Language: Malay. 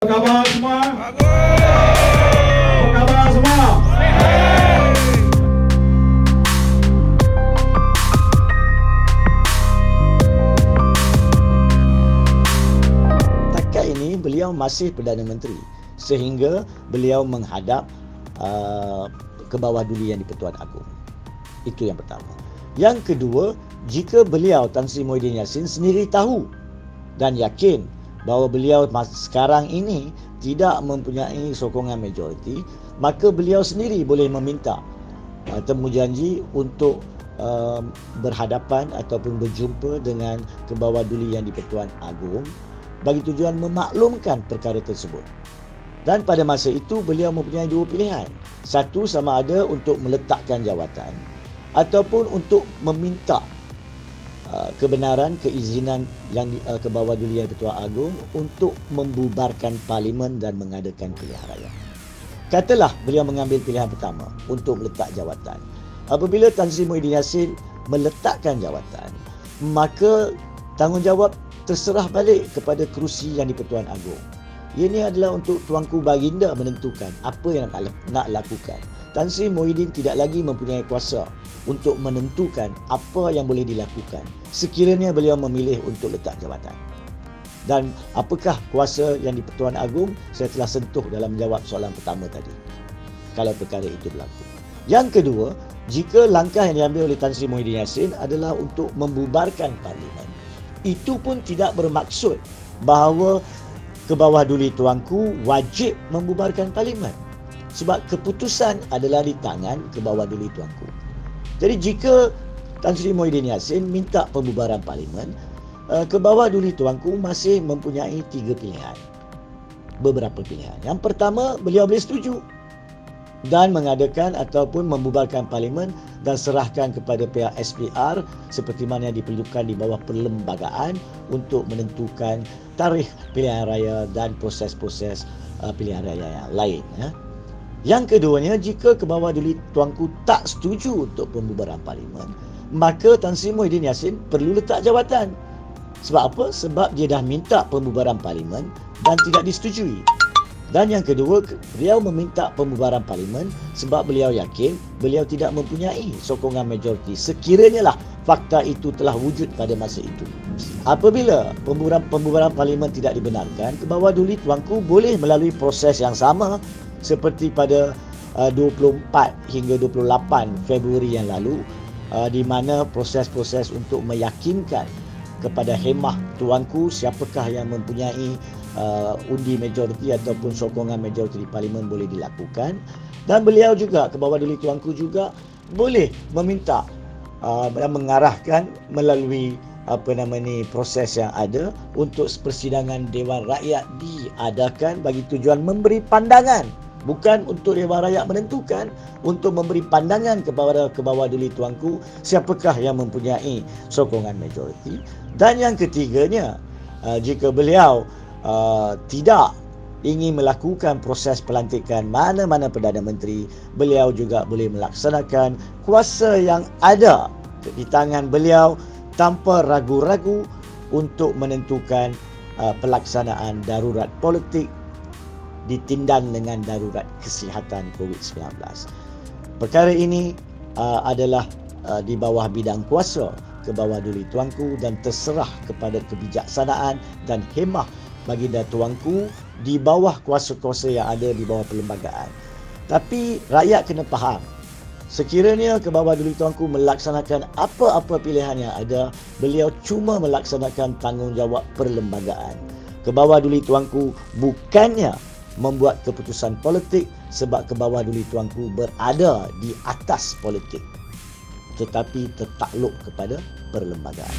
Apa khabar semua? Apa khabar semua? Takat ini beliau masih Perdana Menteri sehingga beliau menghadap ke bawah duli Yang di-Pertuan Agong. Itu yang pertama. Yang kedua, jika beliau Tan Sri Muhyiddin Yassin sendiri tahu dan yakin bahawa beliau sekarang ini tidak mempunyai sokongan majoriti, maka beliau sendiri boleh meminta temujanji untuk berhadapan ataupun berjumpa dengan kebawah duli Yang di-Pertuan Agong bagi tujuan memaklumkan perkara tersebut. Dan pada masa itu beliau mempunyai dua pilihan. Satu, sama ada untuk meletakkan jawatan ataupun untuk meminta kebenaran, keizinan yang ke bawah duli Yang di-Pertuan Agong untuk membubarkan parlimen dan mengadakan pilihan raya. Katalah beliau mengambil pilihan pertama untuk meletak jawatan. Apabila Tan Sri Muhyiddin Yassin meletakkan jawatan, maka tanggungjawab terserah balik kepada kerusi Yang di-Pertuan Agong. Ini adalah untuk Tuanku Baginda menentukan apa yang nak lakukan. Tan Sri Muhyiddin tidak lagi mempunyai kuasa untuk menentukan apa yang boleh dilakukan sekiranya beliau memilih untuk letak jawatan. Dan apakah kuasa Yang di-Pertuan Agong, saya telah sentuh dalam menjawab soalan pertama tadi, kalau perkara itu berlaku. Yang kedua, jika langkah yang diambil oleh Tan Sri Muhyiddin Yassin adalah untuk membubarkan parlimen, itu pun tidak bermaksud bahawa ke bawah duli tuanku wajib membubarkan parlimen, sebab keputusan adalah di tangan ke bawah duli tuanku. Jadi jika Tan Sri Muhyiddin Yassin minta pembubaran parlimen, ke bawah duli tuanku masih mempunyai beberapa pilihan. Yang pertama, beliau boleh setuju dan mengadakan ataupun membubarkan parlimen dan serahkan kepada pihak SPR seperti mana yang diperlukan di bawah perlembagaan untuk menentukan tarikh pilihan raya dan proses-proses pilihan raya yang lain. Yang keduanya, jika ke bawah duli tuanku tak setuju untuk pembubaran parlimen, maka Tan Sri Muhyiddin Yassin perlu letak jawatan. Sebab apa? Sebab dia dah minta pembubaran parlimen dan tidak disetujui. Dan yang kedua, beliau meminta pembubaran parlimen sebab beliau yakin beliau tidak mempunyai sokongan majoriti sekiranya lah fakta itu telah wujud pada masa itu. Apabila pembubaran parlimen tidak dibenarkan, ke bawah duli tuanku boleh melalui proses yang sama seperti pada 24 hingga 28 Februari yang lalu, di mana proses-proses untuk meyakinkan kepada khemah tuanku siapakah yang mempunyai undi majoriti ataupun sokongan majoriti di parlimen boleh dilakukan. Dan beliau juga, ke bawah duli tuanku juga boleh meminta dan mengarahkan melalui proses yang ada untuk persidangan Dewan Rakyat diadakan bagi tujuan memberi pandangan, bukan untuk Dewan Rakyat menentukan, untuk memberi pandangan kepada ke bawah duli tuanku siapakah yang mempunyai sokongan majoriti. Dan yang ketiganya, jika beliau tidak ingin melakukan proses pelantikan mana-mana Perdana Menteri, beliau juga boleh melaksanakan kuasa yang ada di tangan beliau tanpa ragu-ragu untuk menentukan pelaksanaan darurat politik ditindang dengan darurat kesihatan COVID-19. Perkara ini adalah di bawah bidang kuasa ke bawah duli tuanku dan terserah kepada kebijaksanaan dan khemah baginda tuanku di bawah kuasa-kuasa yang ada di bawah perlembagaan. Tapi rakyat kena faham, sekiranya ke bawah duli tuanku melaksanakan apa-apa pilihan yang ada, beliau cuma melaksanakan tanggungjawab perlembagaan. Ke bawah duli tuanku bukannya membuat keputusan politik, sebab ke bawah duli tuanku berada di atas politik tetapi tertakluk kepada perlembagaan.